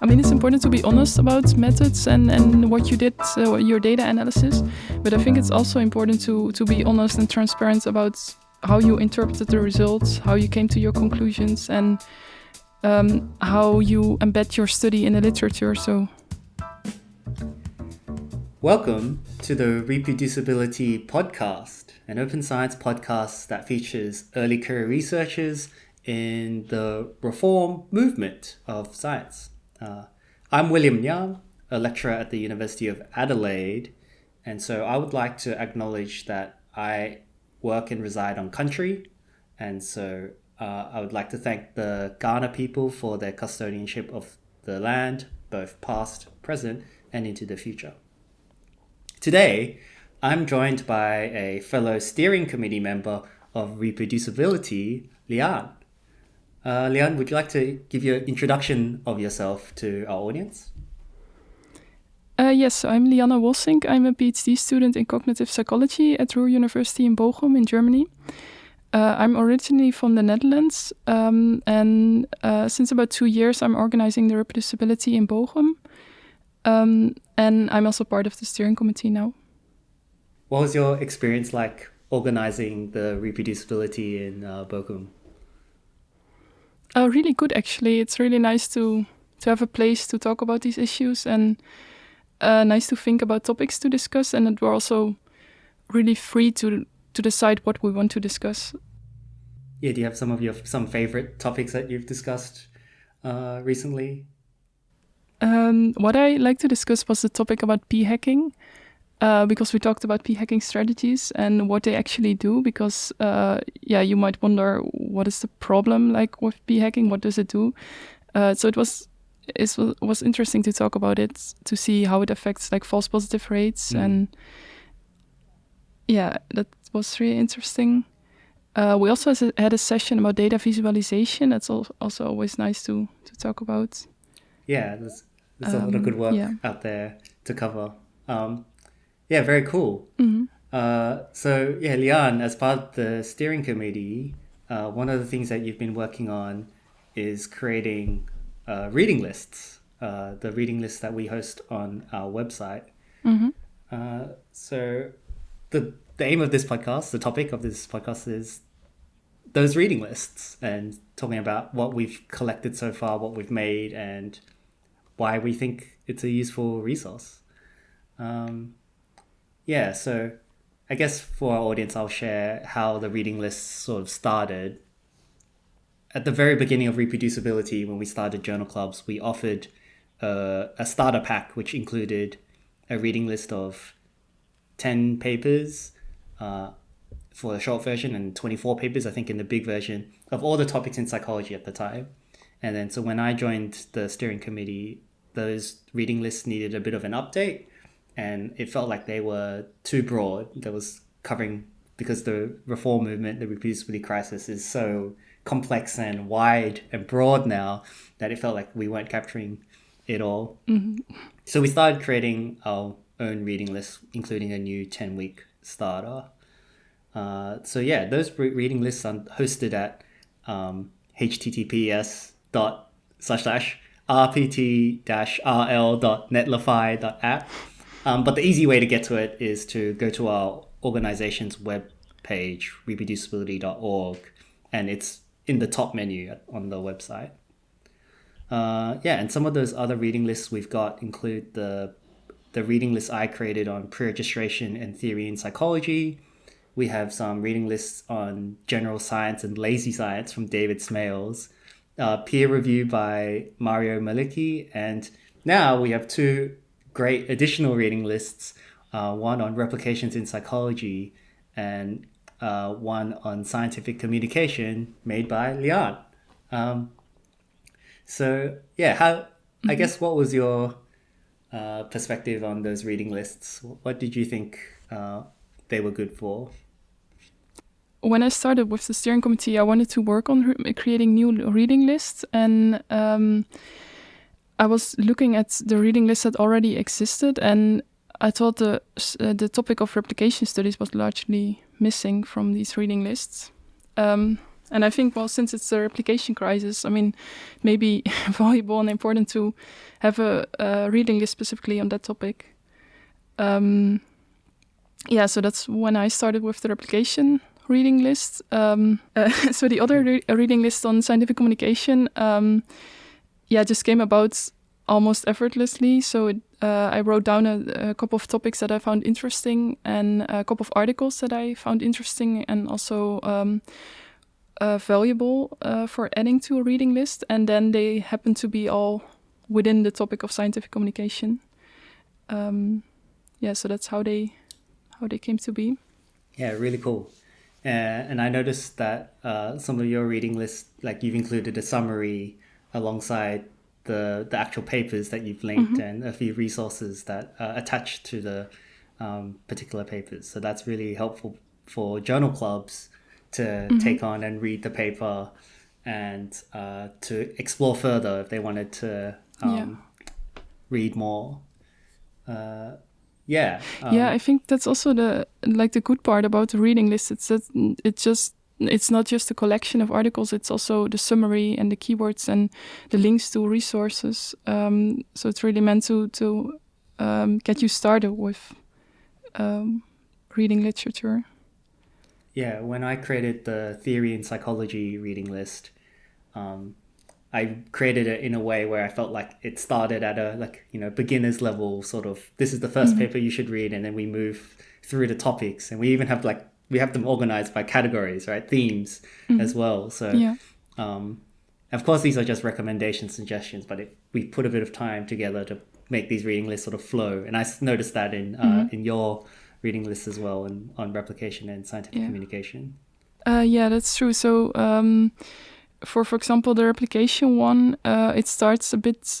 I mean, it's important to be honest about methods and what you did, your data analysis. But I think it's also important to be honest and transparent about how you interpreted the results, how you came to your conclusions, and how you embed your study in the literature. So, welcome to the Reproducibility podcast, an open science podcast that features early career researchers in the reform movement of science. I'm William Young, a lecturer at the University of Adelaide, and so I would like to acknowledge that I work and reside on country, and so I would like to thank the Ghana people for their custodianship of the land, both past, present, and into the future. Today, I'm joined by a fellow steering committee member of Reproducibility, Lianne. Lianne, would you like to give your introduction of yourself to our audience? Yes, so I'm Lianne Wolsink. I'm a PhD student in cognitive psychology at Ruhr University in Bochum in Germany. I'm originally from the Netherlands, and since about 2 years I'm organizing the reproducibility in Bochum. And I'm also part of the steering committee now. What was your experience like organizing the reproducibility in Bochum? Really good, actually. It's really nice to have a place to talk about these issues, and nice to think about topics to discuss, and that we're also really free to decide what we want to discuss. Yeah, do you have some favorite topics that you've discussed recently? What I like to discuss was the topic about p-hacking, because we talked about p-hacking strategies and what they actually do, because you might wonder, what is the problem like with p-hacking? What does it do? So it was interesting to talk about it, to see how it affects like false positive rates. And yeah, that was really interesting. We also had a session about data visualization. That's also always nice to talk about. Yeah, there's a lot of good work out there to cover. Yeah, very cool. Mm-hmm. So yeah, Lianne, as part of the steering committee, one of the things that you've been working on is creating reading lists, the reading lists that we host on our website. Mm-hmm. So the aim of this podcast, the topic of this podcast, is those reading lists and talking about what we've collected so far, what we've made, and why we think it's a useful resource. So I guess for our audience, I'll share how the reading lists sort of started. At the very beginning of reproducibility, when we started journal clubs, we offered a starter pack, which included a reading list of 10 papers for the short version and 24 papers, I think, in the big version, of all the topics in psychology at the time. And then so when I joined the steering committee, those reading lists needed a bit of an update, and it felt like they were too broad. That was covering, because the reform movement, the reproducibility crisis, is so complex and wide and broad now that it felt like we weren't capturing it all. Mm-hmm. So we started creating our own reading list, including a new 10-week starter. Those reading lists are hosted at https://rpt-rl.netlify.app. But the easy way to get to it is to go to our organization's web page, reproducibility.org, and it's in the top menu on the website. And some of those other reading lists we've got include the reading list I created on preregistration and theory in psychology. We have some reading lists on general science and lazy science from David Smales, peer review by Mario Maliki, and now we have 2 great additional reading lists, one on replications in psychology and one on scientific communication, made by Lianne. I guess what was your perspective on those reading lists? What did you think they were good for? When I started with the steering committee, I wanted to work on creating new reading lists, and I was looking at the reading lists that already existed, and I thought the topic of replication studies was largely missing from these reading lists. And I think, well, since it's a replication crisis, I mean, maybe valuable and important to have a reading list specifically on that topic. So that's when I started with the replication reading list. So the other reading list on scientific communication, just came about almost effortlessly. So I wrote down a couple of topics that I found interesting and a couple of articles that I found interesting and also valuable for adding to a reading list. And then they happen to be all within the topic of scientific communication. So that's how they came to be. Yeah, really cool. And I noticed that some of your reading lists, like you've included a summary alongside the actual papers that you've linked and a few resources that are attached to the particular papers. So that's really helpful for journal clubs to take on and read the paper and to explore further if they wanted to read more. I think that's also the good part about the reading list. It's that it's not just a collection of articles. It's also the summary and the keywords and the links to resources. So it's really meant to get you started with reading literature. Yeah, when I created the theory and psychology reading list, I created it in a way where I felt like it started at a beginner's level sort of, this is the first paper you should read, and then we move through the topics, and we even have we have them organized by categories, right? Themes as well. So of course these are just recommendations, suggestions, but we put a bit of time together to make these reading lists sort of flow. And I noticed that in your reading lists as well, and on replication and scientific communication. That's true. So for example, the replication one, it starts a bit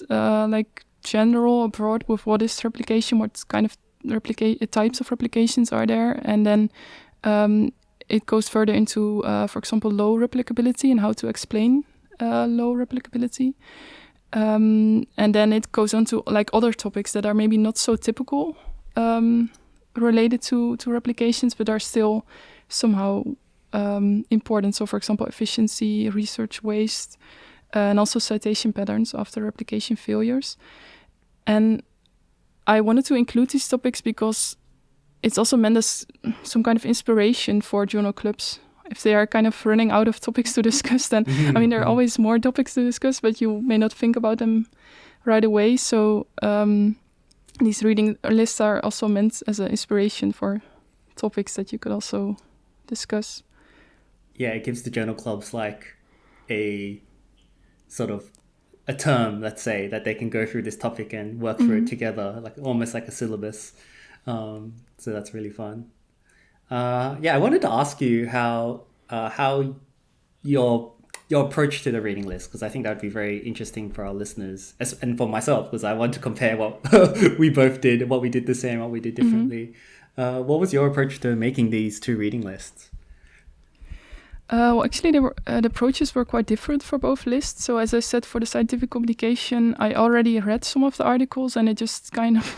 general, broad, with what is replication, what kind of types of replications are there, and then it goes further into, for example, low replicability and how to explain low replicability, and then it goes on to other topics that are maybe not so typical related to replications, but are still somehow important. So, for example, efficiency, research waste, and also citation patterns after replication failures. And I wanted to include these topics because it's also meant as some kind of inspiration for journal clubs. If they are kind of running out of topics to discuss, then I mean, there are always more topics to discuss, but you may not think about them right away. So these reading lists are also meant as an inspiration for topics that you could also discuss. Yeah, it gives the journal clubs a sort of a term, let's say, that they can go through this topic and work through it together, almost like a syllabus. So that's really fun. I wanted to ask you how your approach to the reading list, because I think that would be very interesting for our listeners and for myself, because I want to compare what we both did, what we did the same, what we did differently. What was your approach to making these two reading lists? Well, actually, the approaches were quite different for both lists. So, as I said, for the scientific communication, I already read some of the articles, and it just kind of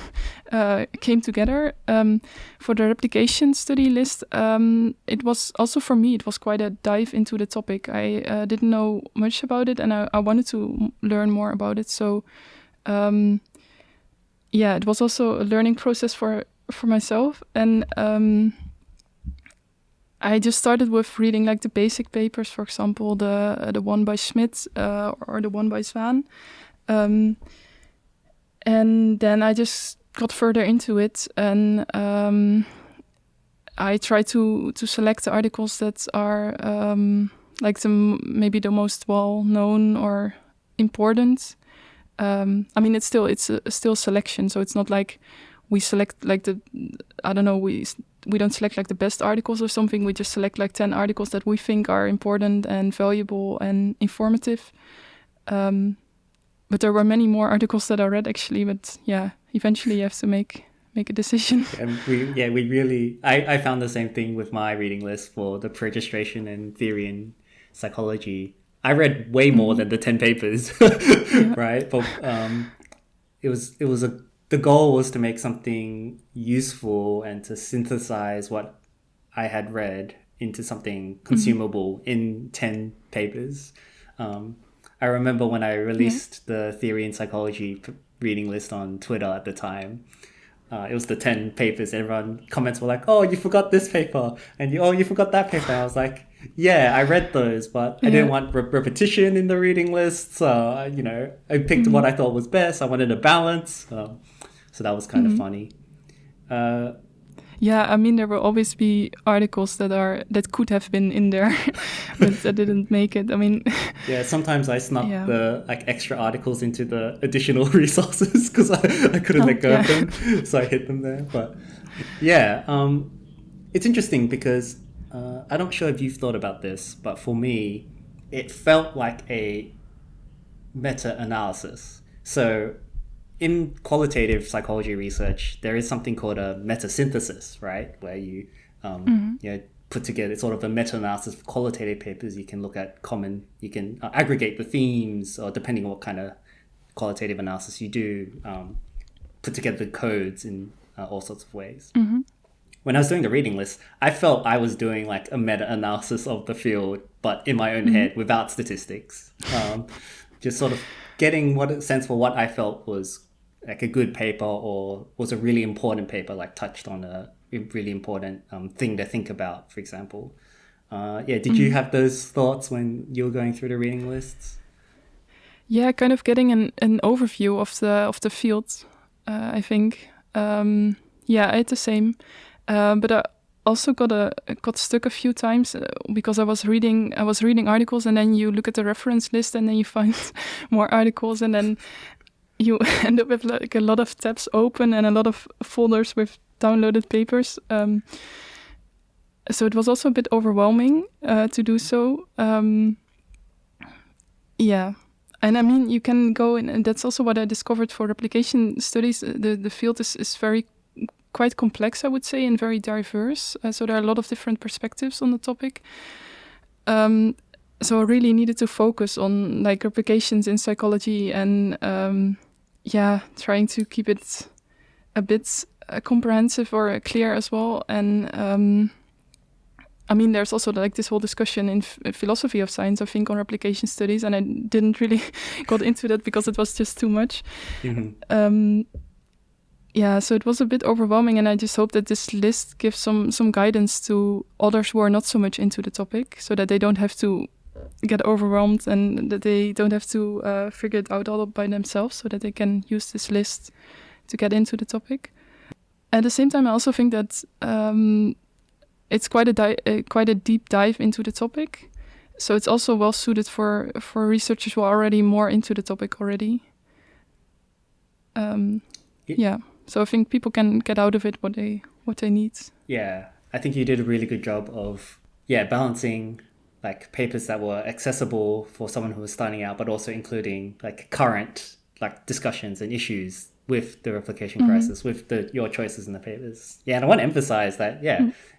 came together. For the replication study list, it was also for me, it was quite a dive into the topic. I didn't know much about it, and I wanted to learn more about it. So, it was also a learning process for myself, and I just started with reading the basic papers, for example, the one by Schmidt or the one by Zwaan. And then I just got further into it, and I tried to select the articles that are maybe the most well-known or important. I mean, it's still selection, so it's not like we select we don't select the best articles or something. We just select 10 articles that we think are important and valuable and informative. But there were many more articles that I read actually. But eventually you have to make a decision. I found the same thing with my reading list for the preregistration and theory and psychology. I read way more than the 10 papers, right? But the goal was to make something useful and to synthesize what I had read into something consumable in 10 papers. I remember when I released the Theory in Psychology reading list on Twitter at the time. It was the 10 papers. Everyone comments were like, "Oh, you forgot this paper," and you forgot that paper. And I was like, "Yeah, I read those, but I didn't want repetition in the reading list. So I picked what I thought was best. I wanted a balance. So that was kind of funny." Yeah, I mean, there will always be articles that could have been in there, but that didn't make it. I mean, yeah, sometimes I snuck the extra articles into the additional resources because I couldn't let go of them, so I hid them there. But yeah, it's interesting because I'm not sure if you've thought about this, but for me, it felt like a meta-analysis. So in qualitative psychology research, there is something called a metasynthesis, right? Where you put together sort of a meta-analysis of qualitative papers. You can look at you can aggregate the themes, or depending on what kind of qualitative analysis you do, put together the codes in all sorts of ways. When I was doing the reading list, I felt I was doing like a meta-analysis of the field, but in my own head without statistics. Just sort of getting a sense for what I felt was like a good paper or was a really important paper, like touched on a really important thing to think about, for example. Did you have those thoughts when you were going through the reading lists? Yeah, kind of getting an overview of the field, I think. I had the same. But I also got stuck a few times because I was reading articles, and then you look at the reference list and then you find more articles, and then you end up with like a lot of tabs open and a lot of folders with downloaded papers. So it was also a bit overwhelming to do so. And I mean, you can go in, and that's also what I discovered for replication studies. The field is very quite complex, I would say, and very diverse. So there are a lot of different perspectives on the topic. So I really needed to focus on like replications in psychology and trying to keep it a bit comprehensive or clear as well. And I mean, there's also like this whole discussion in philosophy of science, I think, on replication studies, and I didn't really got into that because it was just too much. So it was a bit overwhelming, and I just hope that this list gives some guidance to others who are not so much into the topic, so that they don't have to get overwhelmed and that they don't have to figure it out all by themselves, so that they can use this list to get into the topic. At the same time, I also think that it's quite a deep dive into the topic, so it's also well suited for researchers who are already more into the topic already. So I think people can get out of it what they need. Yeah, I think you did a really good job of balancing like papers that were accessible for someone who was starting out, but also including like current like discussions and issues with the replication crisis, with your choices in the papers. Yeah, and I want to emphasize that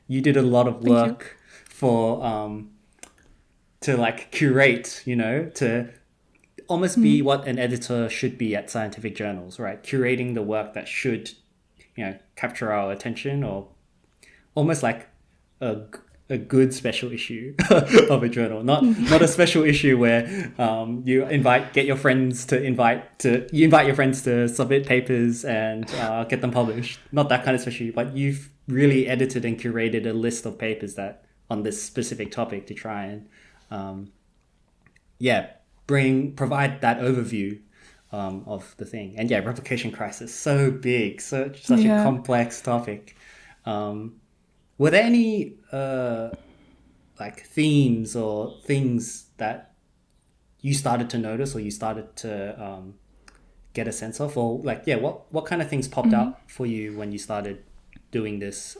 you did a lot of work for to like curate, to almost be what an editor should be at scientific journals, right? Curating the work that should, capture our attention, or almost like a good special issue of a journal, not a special issue where you invite your friends to submit papers and get them published. Not that kind of special, but you've really edited and curated a list of papers that on this specific topic to try and provide that overview of the thing. And replication crisis, so big, such a complex topic. Were there any like themes or things that you started to notice or you started to get a sense of, or like what kind of things popped out for you when you started doing this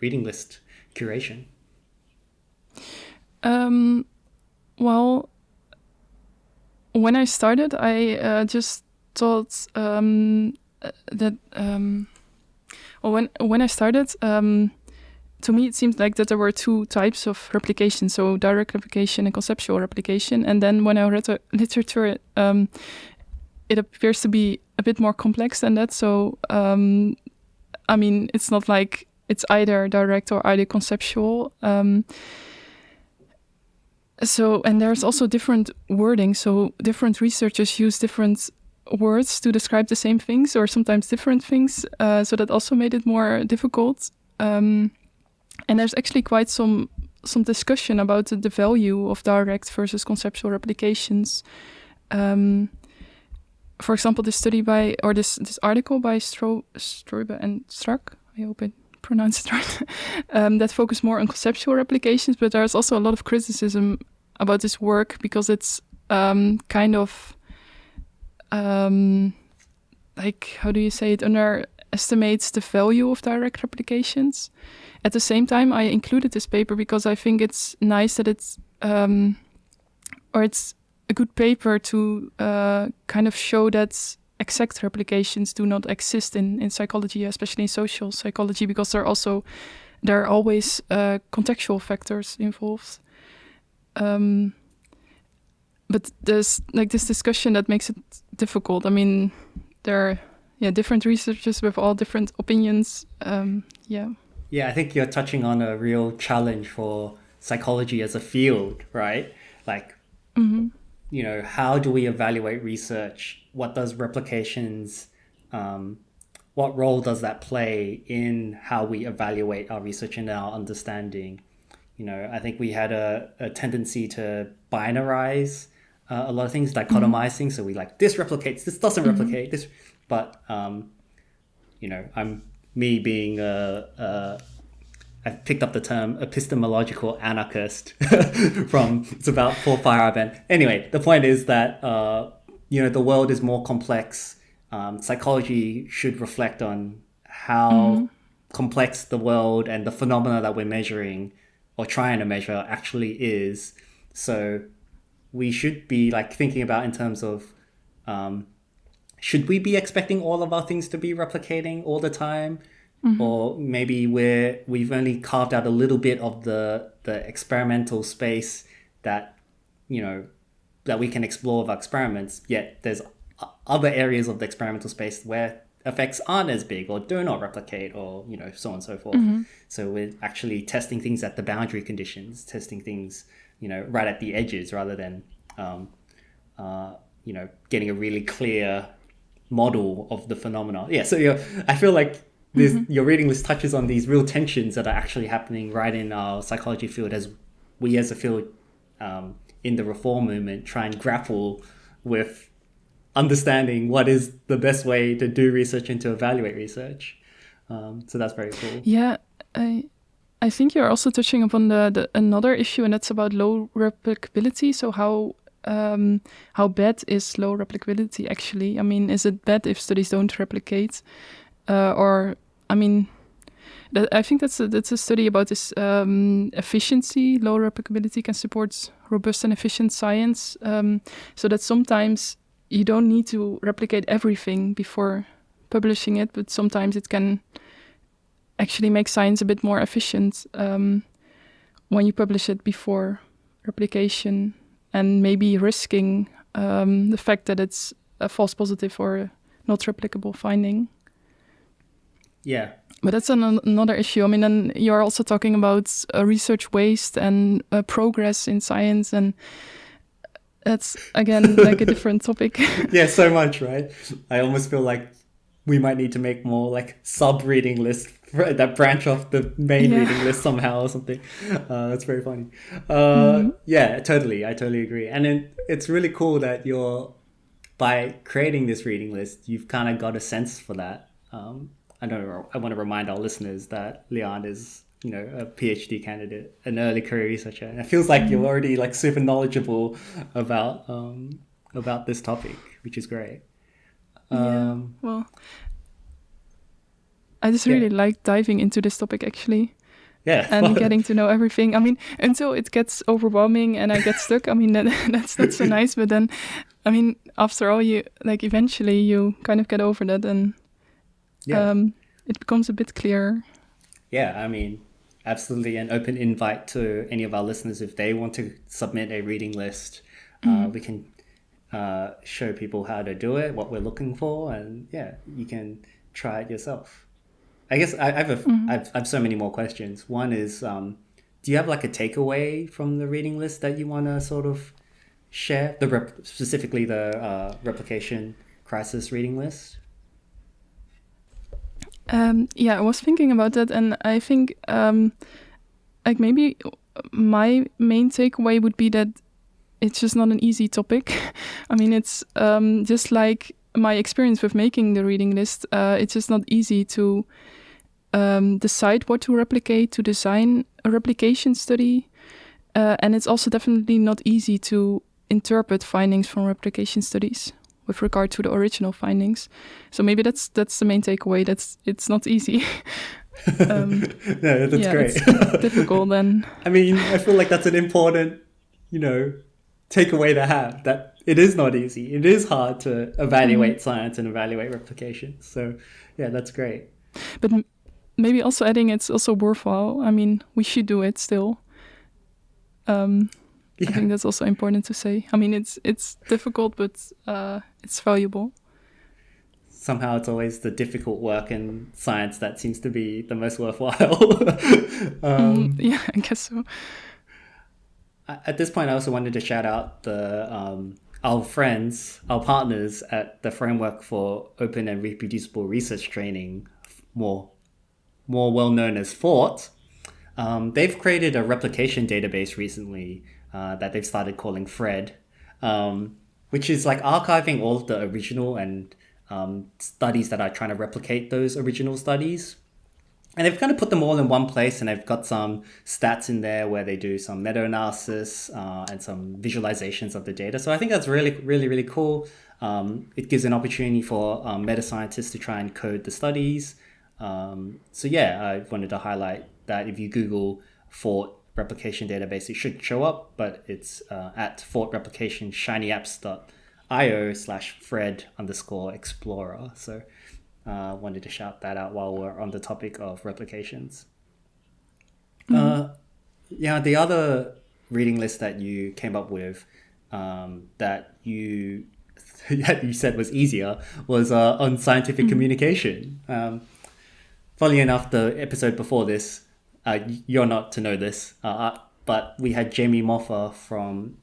reading list curation? Well, when I started, I just thought that when I started, to me it seemed like that there were two types of replication, so direct replication and conceptual replication. And then when I read the literature, it appears to be a bit more complex than that. So I mean, it's not like it's either direct or either conceptual. So, and there's also different wording. So different researchers use different words to describe the same things, or sometimes different things. So that also made it more difficult. And there's actually quite some discussion about the value of direct versus conceptual replications. For example, this study this article by Stroebe and Strack, I hope I pronounced it right, that focus more on conceptual replications, but there's also a lot of criticism about this work because it's kind of like, how do you say it, underestimates the value of direct replications. At the same time, I included this paper because I think it's nice that it's a good paper to kind of show that exact replications do not exist in psychology, especially in social psychology, because there are always contextual factors involved. But there's like this discussion that makes it difficult. I mean, there are different researchers with all different opinions. Yeah, I think you're touching on a real challenge for psychology as a field, right? Like, you know, how do we evaluate research? What does replications, what role does that play in how we evaluate our research and our understanding? You know, I think we had a tendency to binarize a lot of things, dichotomize things. So we like, this replicates, this doesn't replicate, this, but, you know, I've picked up the term epistemological anarchist it's about Paul Feyerabend. Anyway, the point is that, you know, the world is more complex. Psychology should reflect on how complex the world and the phenomena that we're measuring or trying to measure actually is. So we should be like thinking about in terms of, should we be expecting all of our things to be replicating all the time? Or maybe we've only carved out a little bit of the experimental space that, you know, that we can explore with our experiments, yet there's other areas of the experimental space where effects aren't as big or do not replicate, or, you know, so on and so forth. So we're actually testing things at the boundary conditions, testing things, you know, right at the edges, rather than, you know, getting a really clear model of the phenomena. Yeah, so I feel like your reading list touches on these real tensions that are actually happening right in our psychology field, as we as a field in the reform movement try and grapple with understanding what is the best way to do research and to evaluate research. So that's very cool. Yeah, I think you're also touching upon the another issue, and that's about low replicability. So how bad is low replicability actually? I mean, is it bad if studies don't replicate? Or, I mean, I think that's a study about this efficiency. Low replicability can support robust and efficient science, so that sometimes you don't need to replicate everything before publishing it, but sometimes it can actually make science a bit more efficient when you publish it before replication, and maybe risking the fact that it's a false positive or a not replicable finding. Yeah. But that's another issue. I mean, then you're also talking about research waste and progress in science, and that's, again, like a different topic. Yeah, so much, right? I almost feel like we might need to make more like sub-reading lists that branch off the main reading list somehow or something. That's very funny. Yeah, totally. I totally agree. And it's really cool that by creating this reading list, you've kind of got a sense for that. I want to remind our listeners that Lianne is, you know, a PhD candidate, an early career researcher. And it feels like you're already like super knowledgeable about this topic, which is great. Well, I just really like diving into this topic actually. Yeah. And getting to know everything. I mean, until it gets overwhelming and I get stuck. I mean, that's not so nice. But then, I mean, after all, eventually you kind of get over that, and it becomes a bit clearer. Yeah, I mean, absolutely an open invite to any of our listeners. If they want to submit a reading list, we can show people how to do it, what we're looking for, and you can try it yourself. I guess I have so many more questions. One is, do you have like a takeaway from the reading list that you want to sort of share? Specifically the replication crisis reading list? Yeah, I was thinking about that, and I think like maybe my main takeaway would be that it's just not an easy topic. I mean, it's just like my experience with making the reading list. It's just not easy to decide what to replicate, to design a replication study, and it's also definitely not easy to interpret findings from replication studies with regard to the original findings. So maybe that's the main takeaway. It's not easy. No, that's great. It's difficult then. I mean, I feel like that's an important, takeaway to have, that it is not easy. It is hard to evaluate science and evaluate replication. So yeah, that's great. But maybe also adding it's also worthwhile. I mean, we should do it still. I think that's also important to say. I mean, it's difficult, but it's valuable. Somehow it's always the difficult work in science that seems to be the most worthwhile. Yeah, I guess so. At this point, I also wanted to shout out our friends, our partners at the Framework for Open and Reproducible Research Training, more well known as FORT. They've created a replication database recently that they've started calling FRED, which is like archiving all of the original and studies that are trying to replicate those original studies. And they've kind of put them all in one place, and they've got some stats in there where they do some meta-analysis and some visualizations of the data. So I think that's really, really, really cool. It gives an opportunity for meta-scientists to try and code the studies. So yeah, I wanted to highlight that if you Google Fort replication database, it should show up, but it's at Fort replication shinyapps.io/Fred_explorer. So wanted to shout that out while we're on the topic of replications. Yeah, the other reading list that you came up with that you said was easier was on scientific communication. Funnily enough, the episode before this, you're not to know this, but we had Jamie Moffa from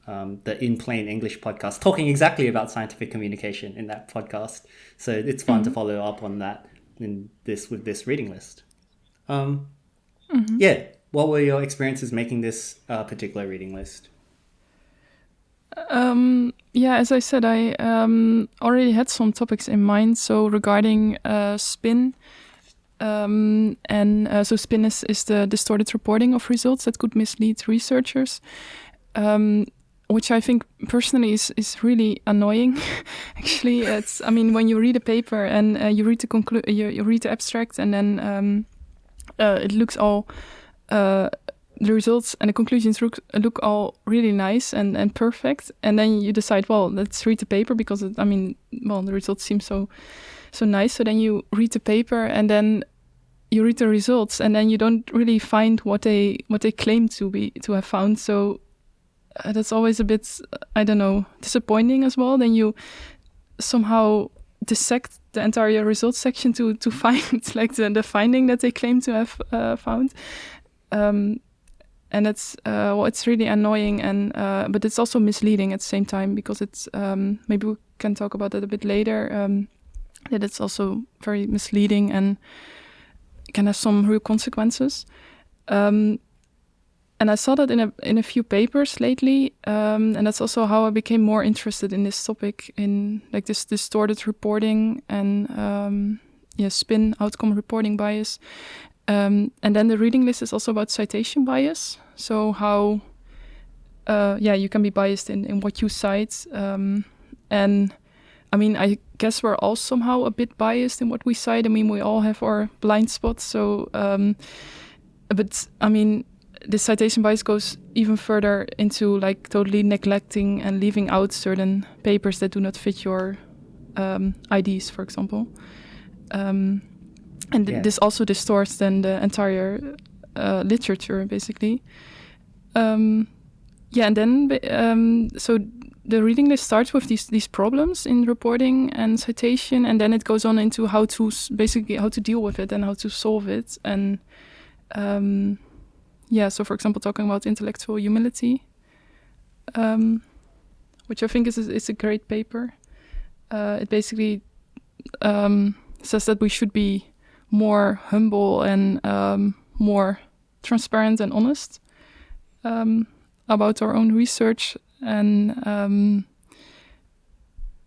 the In Plain English podcast talking exactly about scientific communication in that podcast. So it's fun to follow up on that with this reading list. Yeah, what were your experiences making this particular reading list? Yeah, as I said, I already had some topics in mind. So regarding spin. So spin is the distorted reporting of results that could mislead researchers, which I think personally is really annoying. Actually, when you read a paper and you read you read the abstract, and then it looks all the results and the conclusions look all really nice and perfect, and then you decide, well, let's read the paper because the results seem so nice. So then you read the paper, and then you read the results, and then you don't really find what they claim to have found. So that's always a bit, disappointing as well. Then you somehow dissect the entire results section to find like the finding that they claim to have found. And it's really annoying, and but it's also misleading at the same time, because it's maybe we can talk about that a bit later. That it's also very misleading and can have some real consequences. And I saw that in a few papers lately, and that's also how I became more interested in this topic, in like this distorted reporting and spin outcome reporting bias. And then the reading list is also about citation bias. So how you can be biased in what you cite. And I mean, I guess we're all somehow a bit biased in what we cite. I mean, we all have our blind spots. So, but I mean, the citation bias goes even further into like totally neglecting and leaving out certain papers that do not fit your IDs, for example. This also distorts then the entire literature, basically. And then so the reading list starts with these problems in reporting and citation, and then it goes on into how to basically how to deal with it and how to solve it. And so for example, talking about intellectual humility, which I think is a great paper. It basically says that we should be more humble and more transparent and honest about our own research, and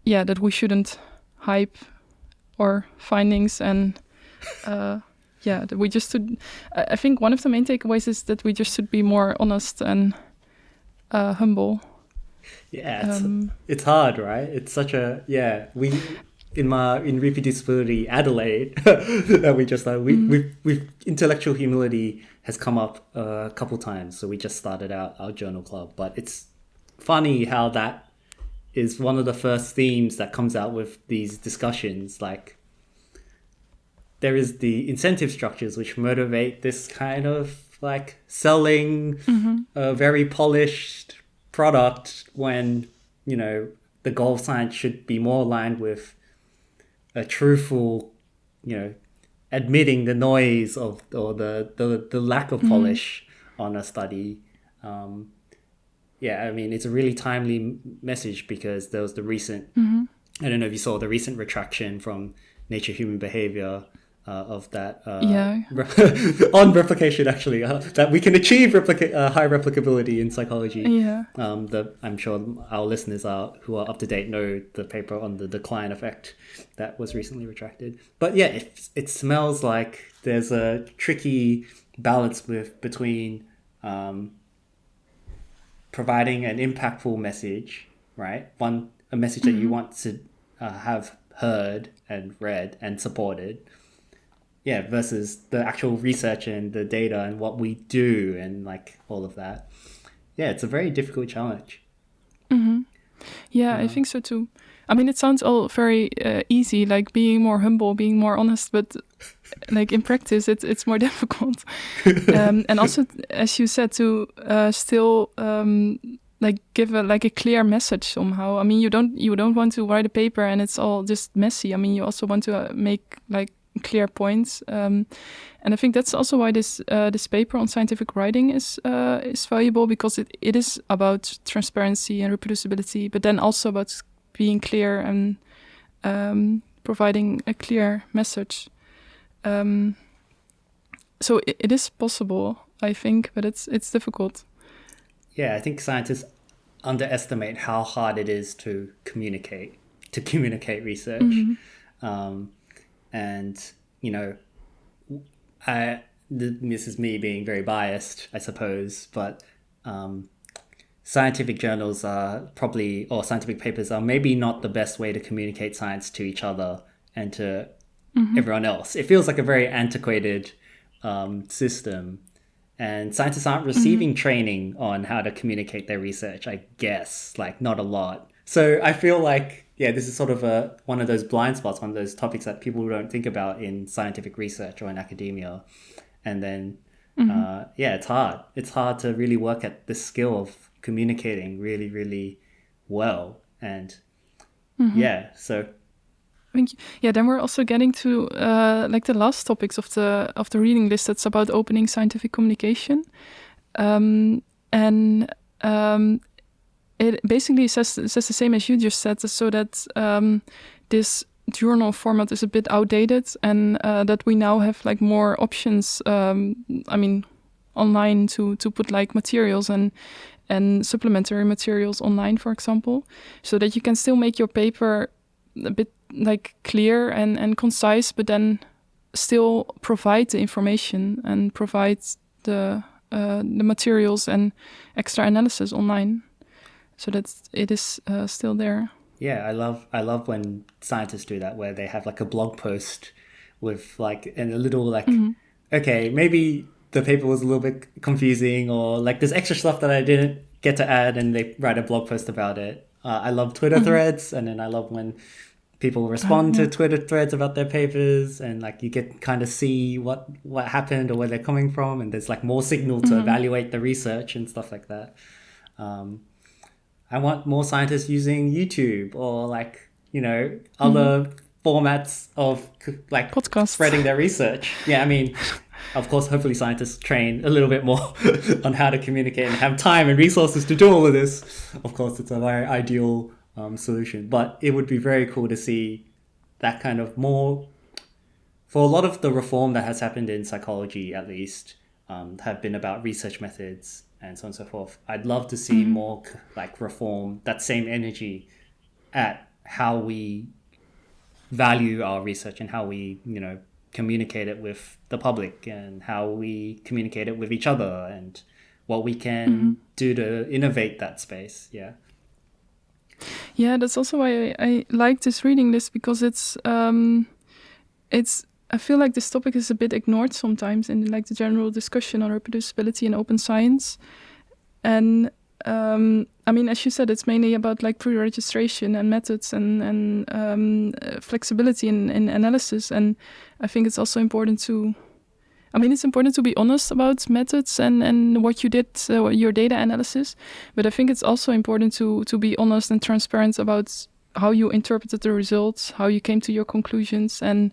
that we shouldn't hype our findings, and that we just should. I think one of the main takeaways is that we just should be more honest and humble. Yeah, it's hard, right? It's such a we in Reproducibility Adelaide that we just we've intellectual humility has come up a couple times, so we just started out our journal club. But it's funny how that is one of the first themes that comes out with these discussions. Like, there is the incentive structures which motivate this kind of like selling a very polished product, when the goal of science should be more aligned with a truthful, admitting the noise of or the lack of polish on a study. I mean, it's a really timely message, because there was the recent I don't know if you saw the recent retraction from Nature Human Behavior of that on replication, actually, that we can achieve high replicability in psychology. I'm sure our listeners who are up to date know the paper on the decline effect that was recently retracted. But it smells like there's a tricky balance between providing an impactful message, right? A message that you want to have heard and read and supported, versus the actual research and the data and what we do and like all of that. It's a very difficult challenge. I think so too. I mean, it sounds all very easy, like being more humble, being more honest, but like in practice, it's more difficult. And also, as you said, to still like give a clear message somehow. I mean, you don't want to write a paper and it's all just messy. I mean, you also want to make like clear points, and I think that's also why this paper on scientific writing is valuable, because it is about transparency and reproducibility, but then also about being clear and providing a clear message. So it is possible, I think, but it's difficult. I think scientists underestimate how hard it is to communicate research. And this is me being very biased, I suppose, but scientific journals or scientific papers are maybe not the best way to communicate science to each other and to everyone else. It feels like a very antiquated system, and scientists aren't receiving training on how to communicate their research, I guess, like not a lot. So I feel like, this is sort of one of those blind spots, one of those topics that people don't think about in scientific research or in academia. And then, it's hard. It's hard to really work at this skill of communicating really, really well. And so. I think, then we're also getting to like the last topics of the reading list. That's about opening scientific communication, it basically says the same as you just said, so that this journal format is a bit outdated, and that we now have like more options. I mean, online to put like materials and supplementary materials online, for example, so that you can still make your paper a bit like clear and concise, but then still provide the information and provide the materials and extra analysis online, so that it is still there. I love when scientists do that, where they have like a blog post with like a little like okay, maybe the paper was a little bit confusing, or like there's extra stuff that I didn't get to add, and they write a blog post about it. I love Twitter threads, and then I love when people respond to Twitter threads about their papers, and like you get kind of see what happened or where they're coming from, and there's like more signal to evaluate the research and stuff like that. I want more scientists using YouTube or like, other formats of like Podcasts. spreading their research. Yeah, I mean, of course, hopefully scientists train a little bit more on how to communicate and have time and resources to do all of this. Of course, it's a very ideal solution, but it would be very cool to see that kind of more, for a lot of the reform that has happened in psychology, at least, have been about research methods and so on and so forth. I'd love to see more like reform, that same energy at how we value our research and how we, communicate it with the public and how we communicate it with each other and what we can do to innovate that space. Yeah. Yeah, that's also why I like this reading this, because it's I feel like this topic is a bit ignored sometimes in like the general discussion on reproducibility and open science. And I mean, as you said, it's mainly about like pre-registration and methods and flexibility in analysis. And I think it's also important to, it's important to be honest about methods and what you did, your data analysis. But I think it's also important to be honest and transparent about how you interpreted the results, how you came to your conclusions, and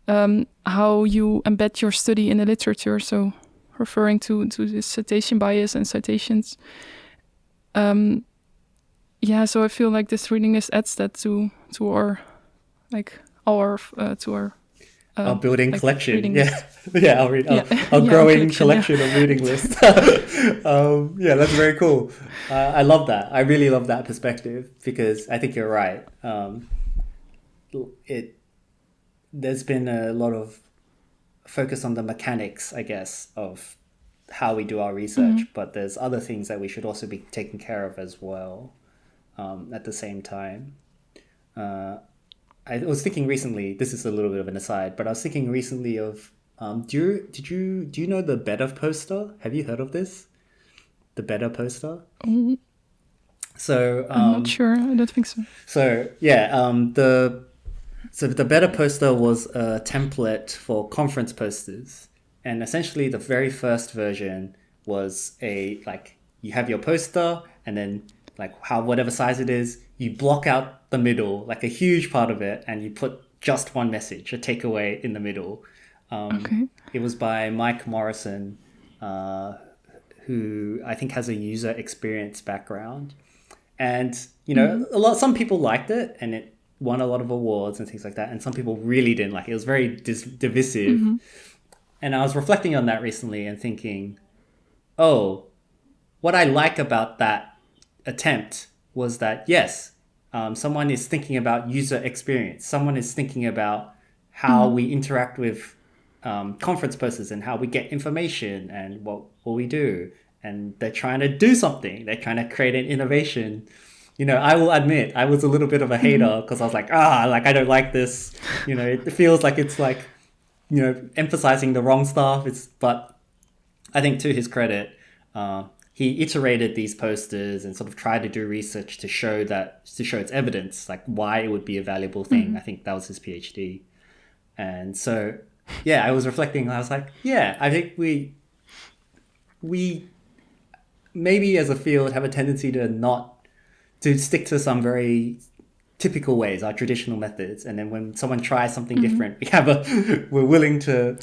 how you embed your study in the literature. So referring to the citation bias and citations. So I feel like this reading adds that to our our building like collection. Our growing collection of reading list. That's very cool. I love that. I really love that perspective, because I think you're right. There's been a lot of focus on the mechanics, I guess, of how we do our research, but there's other things that we should also be taking care of as well. At the same time, I was thinking recently. This is a little bit of an aside, but I was thinking recently of. Do you know the Better poster? Have you heard of this? The Better poster. So I'm not sure. I don't think so. So yeah, the Better poster was a template for conference posters. And essentially the very first version was you have your poster, and then whatever size it is, you block out the middle, like a huge part of it, and you put just one message, a takeaway in the middle. It was by Mike Morrison, who I think has a user experience background. And, some people liked it, and it won a lot of awards and things like that. And some people really didn't like it. It was very divisive. And I was reflecting on that recently and thinking, what I like about that attempt was that, yes, someone is thinking about user experience. Someone is thinking about how we interact with conference posters and how we get information and what we do. And they're trying to do something. They're trying to create an innovation. I will admit, I was a little bit of a hater, because I was like, I don't like this. It feels like it's like, emphasizing the wrong stuff. But I think to his credit, he iterated these posters and sort of tried to do research to show its evidence, like why it would be a valuable thing. I think that was his PhD. And so, yeah, I was reflecting, and I was like, I think we maybe as a field have a tendency to stick to some very typical ways, our traditional methods, and then when someone tries something different, we're willing to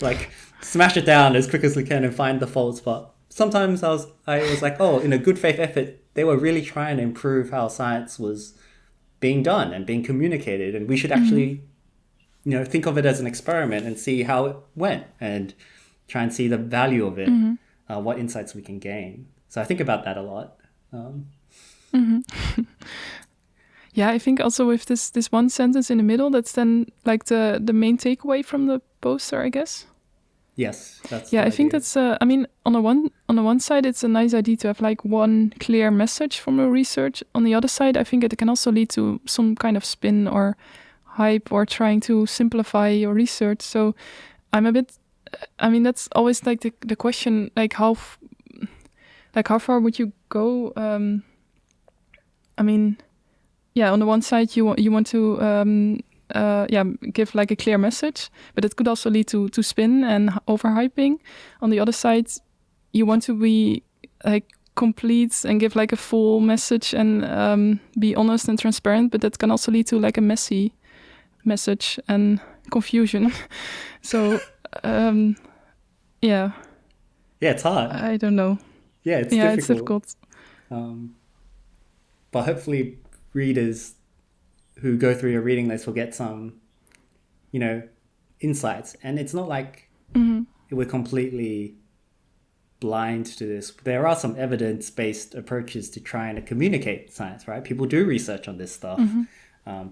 smash it down as quick as we can and find the faults. But sometimes I was like, in a good faith effort, they were really trying to improve how science was being done and being communicated, and we should actually think of it as an experiment and see how it went and try and see the value of it, what insights we can gain. So I think about that a lot. Yeah, I think also with this one sentence in the middle, that's then like the main takeaway from the poster, I guess. Yes, that's. Yeah, I think that's. On the one side, it's a nice idea to have like one clear message from a research. On the other side, I think it can also lead to some kind of spin or hype or trying to simplify your research. So I'm a bit. That's always like the question, like how far would you go? On the one side, you want to give like a clear message, but it could also lead to spin and overhyping. On the other side, you want to be like complete and give like a full message and be honest and transparent, but that can also lead to like a messy message and confusion. So yeah, it's hard. I don't know. It's difficult. But hopefully readers who go through your reading list will get some, insights. And it's not like we're completely blind to this. There are some evidence-based approaches to trying to communicate science, right? People do research on this stuff.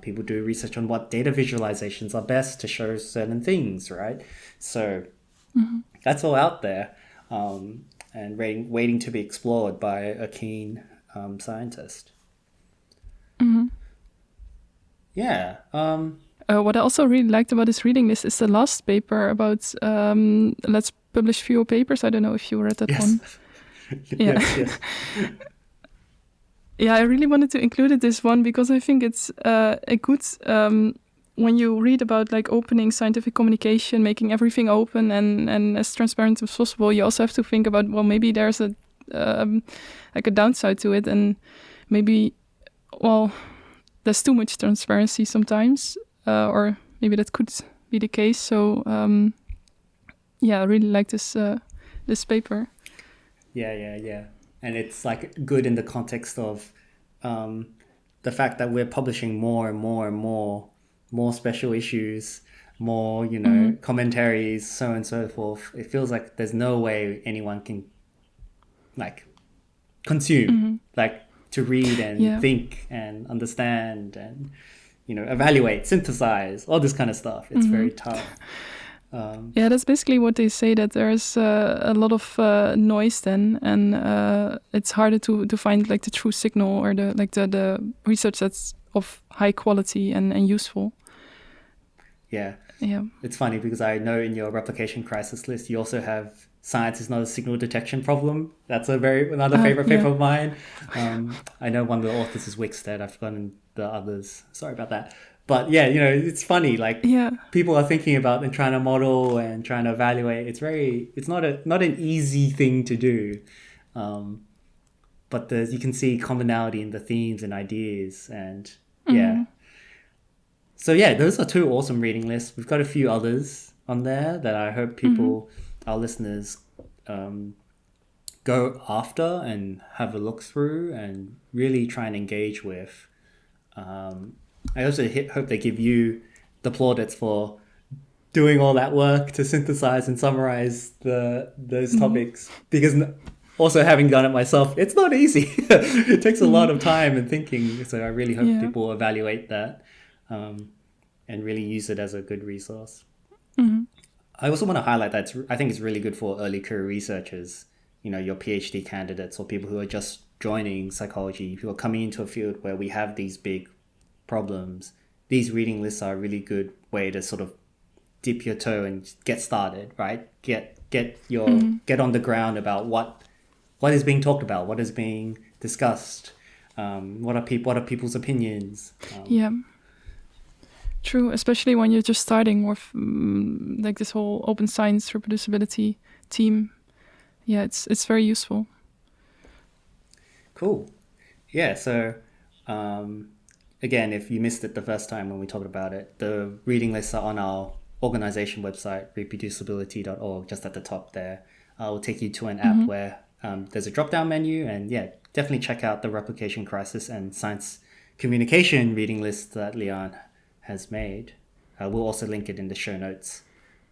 People do research on what data visualizations are best to show certain things, right? So that's all out there, and waiting to be explored by a keen scientist. Yeah. What I also really liked about this reading list is the last paper about let's publish fewer papers. I don't know if you read that one. Yes. Yeah, I really wanted to include this one because I think it's a good when you read about like opening scientific communication, making everything open and as transparent as possible. You also have to think about, well, maybe there's a like a downside to it, and maybe, well, there's too much transparency sometimes, or maybe that could be the case. So I really like this paper. Yeah. And it's like good in the context of the fact that we're publishing more and more special issues, more, commentaries, so on and so forth. It feels like there's no way anyone can like consume, like to read and think and understand and, evaluate, synthesize, all this kind of stuff. It's very tough. That's basically what they say, that there's a lot of noise then, and it's harder to find like the true signal or the research that's of high quality and useful. Yeah. It's funny because I know in your replication crisis list you also have science is not a signal detection problem. That's another favorite paper of mine. I know one of the authors is Wickstead. I've forgotten the others. Sorry about that. But it's funny. Like people are thinking about and trying to model and trying to evaluate. It's not an easy thing to do. But you can see commonality in the themes and ideas, and So those are two awesome reading lists. We've got a few others on there that I hope people, our listeners, go after and have a look through and really try and engage with. I also hope they give you the plaudits for doing all that work to synthesize and summarize those topics, because also having done it myself, it's not easy. It takes a lot of time and thinking. So I really hope people evaluate that and really use it as a good resource. I also want to highlight that I think it's really good for early career researchers, your PhD candidates or people who are just joining psychology, who are coming into a field where we have these big problems. These reading lists are a really good way to sort of dip your toe and get started, right? Get on the ground about what is being talked about, what is being discussed, what are people's opinions. True, especially when you're just starting with like this whole open science reproducibility team. It's very useful. Cool. So again, if you missed it the first time when we talked about it, the reading lists are on our organization website, reproducibiliTea.org, just at the top there. We'll take you to an app where there's a drop-down menu, and definitely check out the replication crisis and science communication reading list that Lianne has made. We'll also link it in the show notes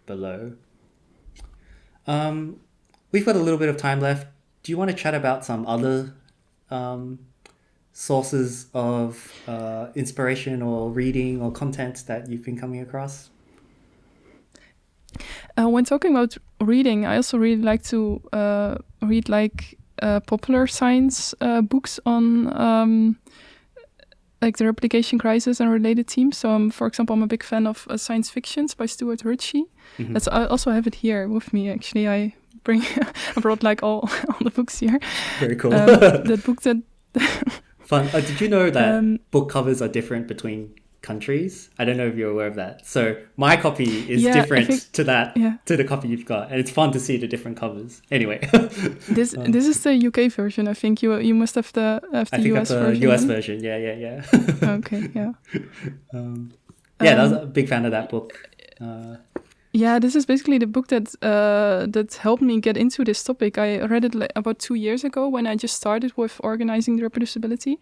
below. We've got a little bit of time left. Do you want to chat about some other sources of inspiration or reading or content that you've been coming across? When talking about reading, I also really like to read like popular science books on like the replication crisis and related themes. So, for example, I'm a big fan of science fictions by Stuart Ritchie. I also have it here with me. Actually, I brought like all the books here. Very cool. The book that fun. Did you know that book covers are different between countries. I don't know if you're aware of that. So my copy is Yeah, I different think to that yeah. to the copy you've got, and it's fun to see the different covers. Anyway, This is the UK version. I think you must have the I think US of the version. US then? version. Yeah. Okay, yeah. Yeah, I was a big fan of that book. Yeah, this is basically the book that helped me get into this topic. I read it about 2 years ago when I just started with organizing the reproducibility,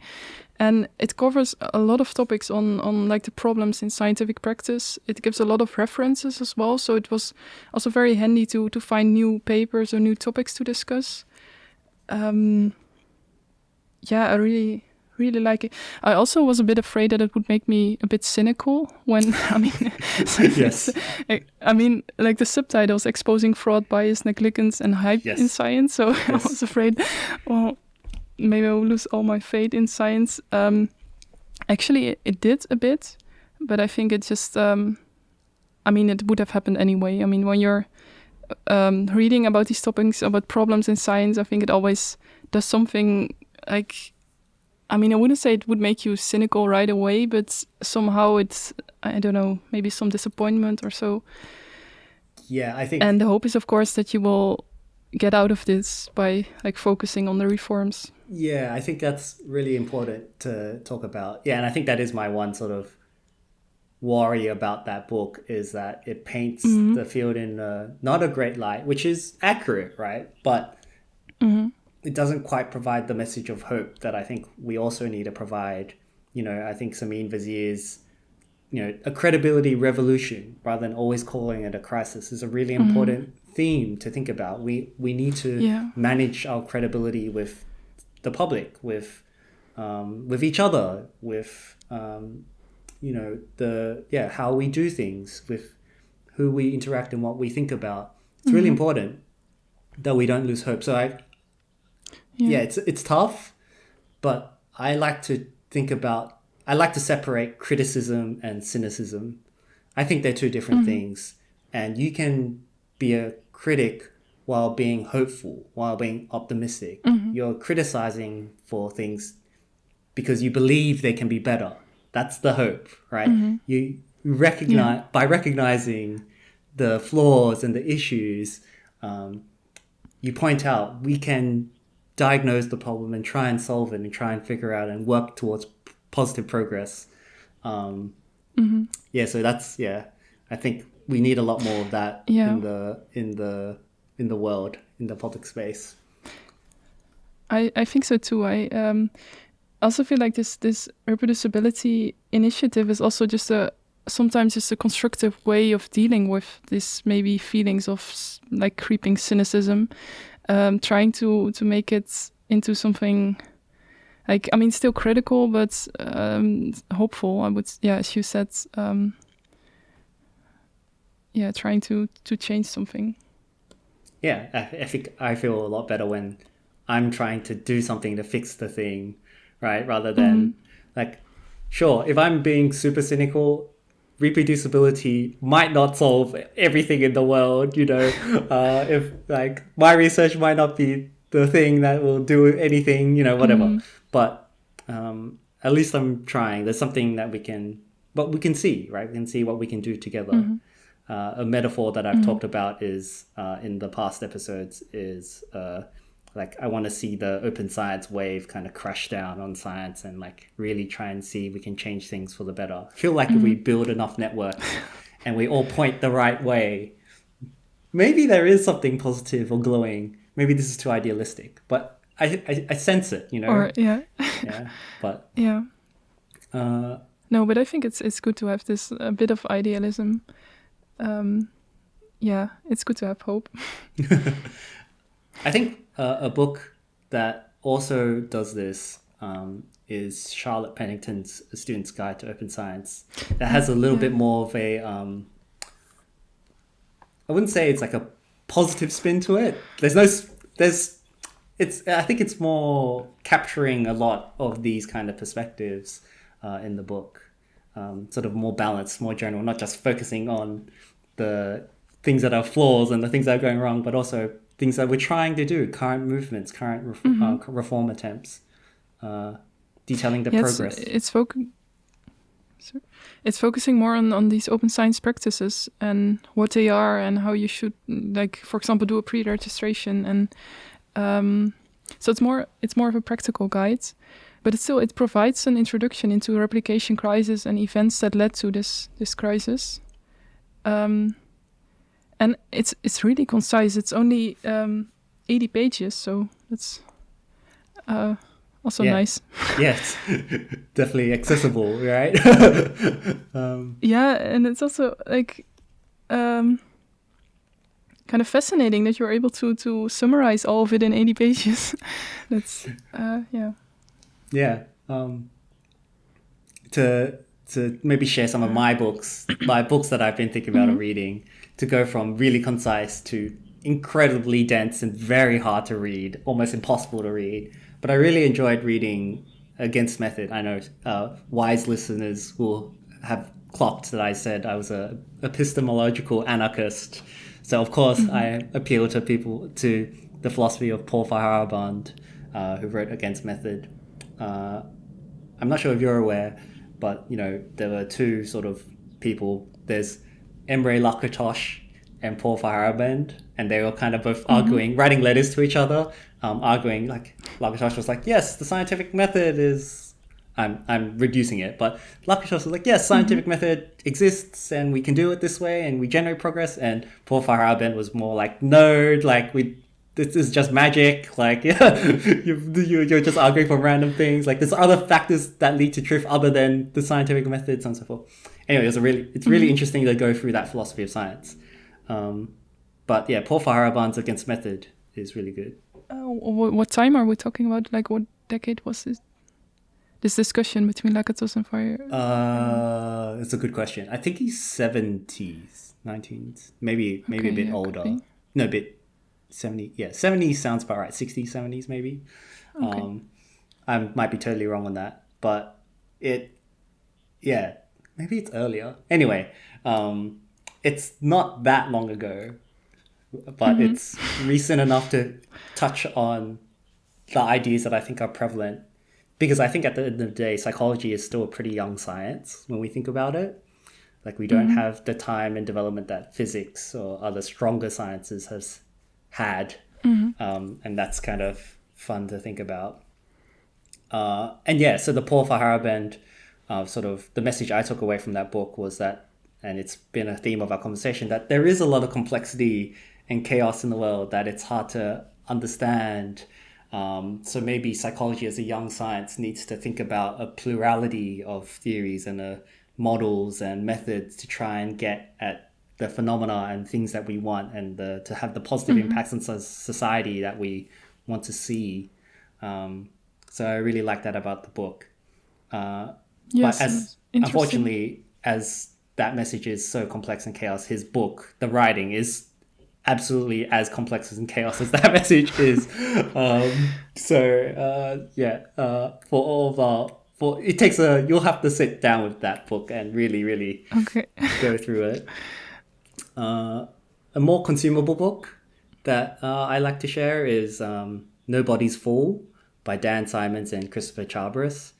and it covers a lot of topics on like the problems in scientific practice. It gives a lot of references as well, so it was also very handy to find new papers or new topics to discuss. Yeah, I really like it. I also was a bit afraid that it would make me a bit cynical when, I mean, Yes. I mean, like the subtitles exposing fraud, bias, negligence, and hype Yes. in science. So I Yes. was afraid, well, maybe I will lose all my faith in science. Actually, it did a bit, but I think it just, I mean, it would have happened anyway. I mean, when you're reading about these topics, about problems in science, I think it always does something like, I mean, I wouldn't say it would make you cynical right away, but somehow it's, I don't know, maybe some disappointment or so. Yeah, I think. And the hope is, of course, that you will get out of this by like focusing on the reforms. Yeah, I think that's really important to talk about. Yeah, and I think that is my one sort of worry about that book, is that it paints the field in not a great light, which is accurate, right? But it doesn't quite provide the message of hope that I think we also need to provide. You know, I think Samin Vazir's, a credibility revolution rather than always calling it a crisis is a really important theme to think about. We need to manage our credibility with the public, with each other, with how we do things, with who we interact and what we think about. It's really important that we don't lose hope. So it's tough, but I like to separate criticism and cynicism. I think they're two different things, and you can be a critic while being hopeful, while being optimistic. You're criticizing for things because you believe they can be better. That's the hope, right? You recognize by recognizing the flaws and the issues, you point out we can diagnose the problem and try and solve it and try and figure out and work towards positive progress. So I think we need a lot more of that in the world, in the public space. I think so too. I also feel like this reproducibility initiative is also sometimes just a constructive way of dealing with this maybe feelings of like creeping cynicism, trying to make it into something like, I mean, still critical, but hopeful. I would, as you said, trying to change something. Yeah, I think I feel a lot better when I'm trying to do something to fix the thing, right? Rather than sure, if I'm being super cynical, reproducibility might not solve everything in the world, if like my research might not be the thing that will do anything, whatever. But at least I'm trying. There's something that we can see, right? We can see what we can do together. A metaphor that I've talked about is in the past episodes is I want to see the open science wave kind of crash down on science and really try and see if we can change things for the better. I feel like if we build enough networks and we all point the right way, maybe there is something positive or glowing. Maybe this is too idealistic, but I sense it, Or but no, but I think it's good to have this a bit of idealism. It's good to have hope. I think a book that also does this is Charlotte Pennington's A Student's Guide to Open Science. That has a little bit more of a, I wouldn't say it's like a positive spin to it. I think it's more capturing a lot of these kind of perspectives in the book. Sort of more balanced, more general, not just focusing on the things that are flaws and the things that are going wrong, but also things that we're trying to do, current movements, current reform attempts, detailing the progress. it's focusing more on these open science practices and what they are and how you should, like, for example, do a pre-registration. And so it's more of a practical guide, but it provides an introduction into replication crisis and events that led to this crisis. And it's really concise. It's only 80 pages, so that's also nice. Yes, definitely accessible, right? Yeah, and it's also like kind of fascinating that you're able to summarize all of it in 80 pages. That's Yeah. To maybe share some of my books that I've been thinking about reading, to go from really concise to incredibly dense and very hard to read, almost impossible to read. But I really enjoyed reading Against Method. I know wise listeners will have clocked that I said I was a epistemological anarchist. So of course I appeal to the philosophy of Paul Feyerabend, who wrote Against Method. I'm not sure if you're aware, but there were two sort of people. There's Emre Lakatos and Paul Feyerabend, and they were kind of both arguing, writing letters to each other, arguing. Like Lakatos was like, "Yes, the scientific method is." I'm reducing it, but Lakatos was like, "Yes, scientific method exists, and we can do it this way, and we generate progress." And Paul Feyerabend was more like, "No, like this is just magic. Like, you're just arguing for random things. Like, there's other factors that lead to truth other than the scientific methods and so forth." Anyway, it's really interesting to go through that philosophy of science. But yeah, Paul Feyerabend's Against Method is really good. What time are we talking about? Like, what decade was this discussion between Lakatos and Feyerabend? It's a good question. I think he's 70s, 19s, maybe a bit older. No, a bit 70. Yeah, 70s sounds about right. 60s, 70s maybe. Okay. I might be totally wrong on that, but maybe it's earlier. Anyway, it's not that long ago, but it's recent enough to touch on the ideas that I think are prevalent. Because I think at the end of the day, psychology is still a pretty young science when we think about it. Like, we don't have the time and development that physics or other stronger sciences has had. And that's kind of fun to think about. So the Paul Feyerabend, sort of the message I took away from that book was that, and it's been a theme of our conversation, that there is a lot of complexity and chaos in the world, that it's hard to understand. So maybe psychology as a young science needs to think about a plurality of theories and models and methods to try and get at the phenomena and things that we want, and to have the positive impacts on society that we want to see. So I really like that about the book. But unfortunately, as that message is so complex and chaos, his book, the writing, is absolutely as complex and chaos as that message is. For all of our, it takes you'll have to sit down with that book and really, really go through it. A more consumable book that I like to share is Nobody's Fool by Dan Simons and Christopher Chabris.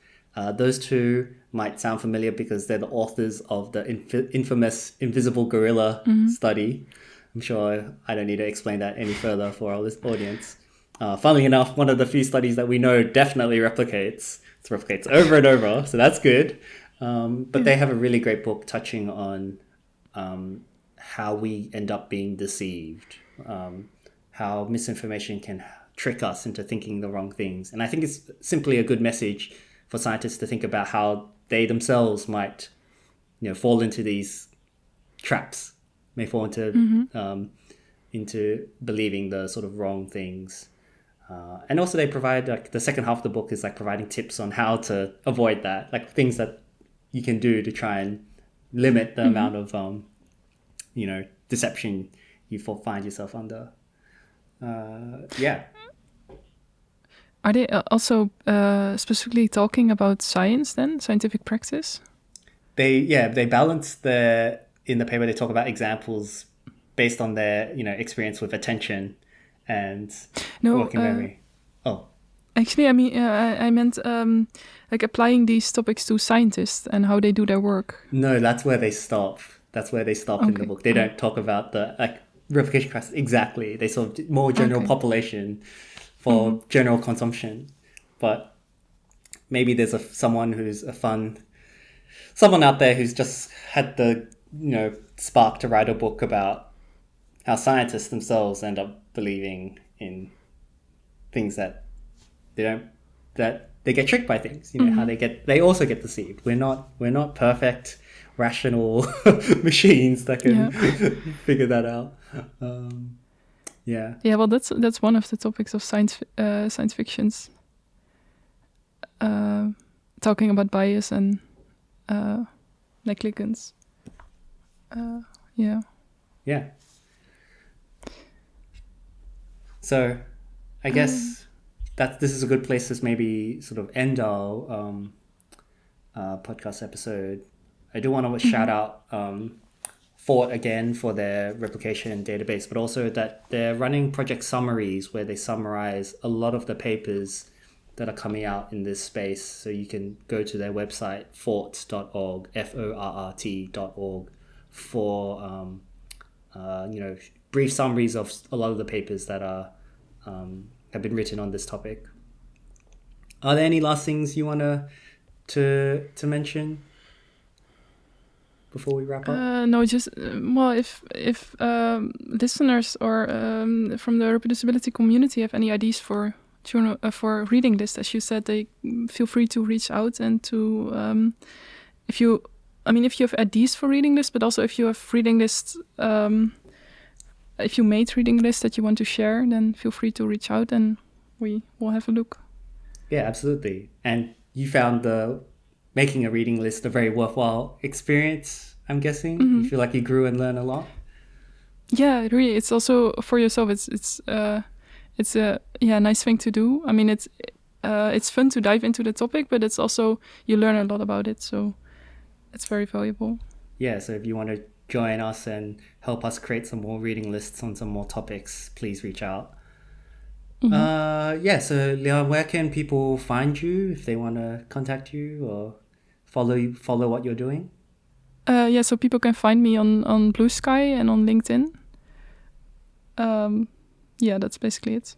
Those two might sound familiar because they're the authors of the infamous Invisible Gorilla study. I'm sure I don't need to explain that any further for our audience. Funnily enough, one of the few studies that we know definitely replicates. It replicates over and over, so that's good. But they have a really great book touching on how we end up being deceived, how misinformation can trick us into thinking the wrong things. And I think it's simply a good message for scientists to think about how they themselves might, fall into these traps, may fall into believing the sort of wrong things. And also they provide, like, the second half of the book is like providing tips on how to avoid that, like things that you can do to try and limit the amount of, deception you find yourself under. Are they also specifically talking about science then, scientific practice? They balance in the paper they talk about examples based on their experience with attention and working memory. Actually, I mean, I meant like applying these topics to scientists and how they do their work. No, that's where they stop. That's where they stop in the book. They don't talk about the replication crisis exactly. They sort of more general population for general consumption. But maybe there's someone out there who's just had the spark to write a book about how scientists themselves end up believing in things that they get tricked by things. How they also get deceived. We're not perfect, rational machines that can figure that out. Yeah. Well, that's one of the topics of science fictions. Talking about bias and negligence. Yeah. So, I guess this is a good place to maybe sort of end our podcast episode. I do want to shout out Fort again for their replication database, but also that they're running project summaries where they summarize a lot of the papers that are coming out in this space. So you can go to their website, fort.org, FORRT.org, for brief summaries of a lot of the papers that are have been written on this topic. Are there any last things you want to mention before we wrap up? No, just if listeners or from the reproducibility community have any ideas for reading lists, as you said, they feel free to reach out and to if you have ideas for reading lists, but also if you have reading lists, if you made reading lists that you want to share, then feel free to reach out and we will have a look. Yeah, absolutely. And you found making a reading list a very worthwhile experience, I'm guessing. You feel like you grew and learned a lot? Yeah, really. It's also for yourself. It's a nice thing to do. I mean, it's fun to dive into the topic, but it's also you learn a lot about it. So it's very valuable. Yeah. So if you want to join us and help us create some more reading lists on some more topics, please reach out. So Lianne, where can people find you if they want to contact you or follow what you're doing? So people can find me on Blue Sky and on LinkedIn. That's basically it.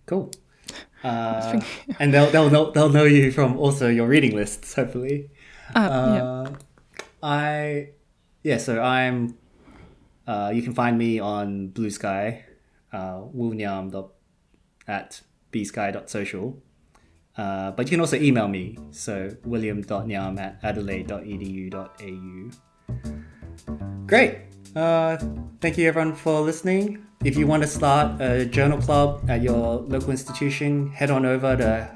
Cool. And they'll know you from also your reading lists, hopefully. So I'm. You can find me on Blue Sky, william@bsky.social. But you can also email me, so william.nyam@adelaide.edu.au. Great. Thank you everyone for listening. If you want to start a journal club at your local institution, head on over to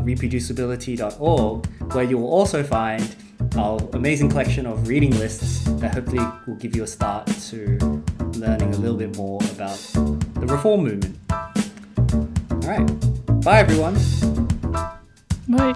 ReproducibiliTea.org, where you will also find our amazing collection of reading lists that hopefully will give you a start to learning a little bit more about the reform movement. All right. Bye, everyone. Bye.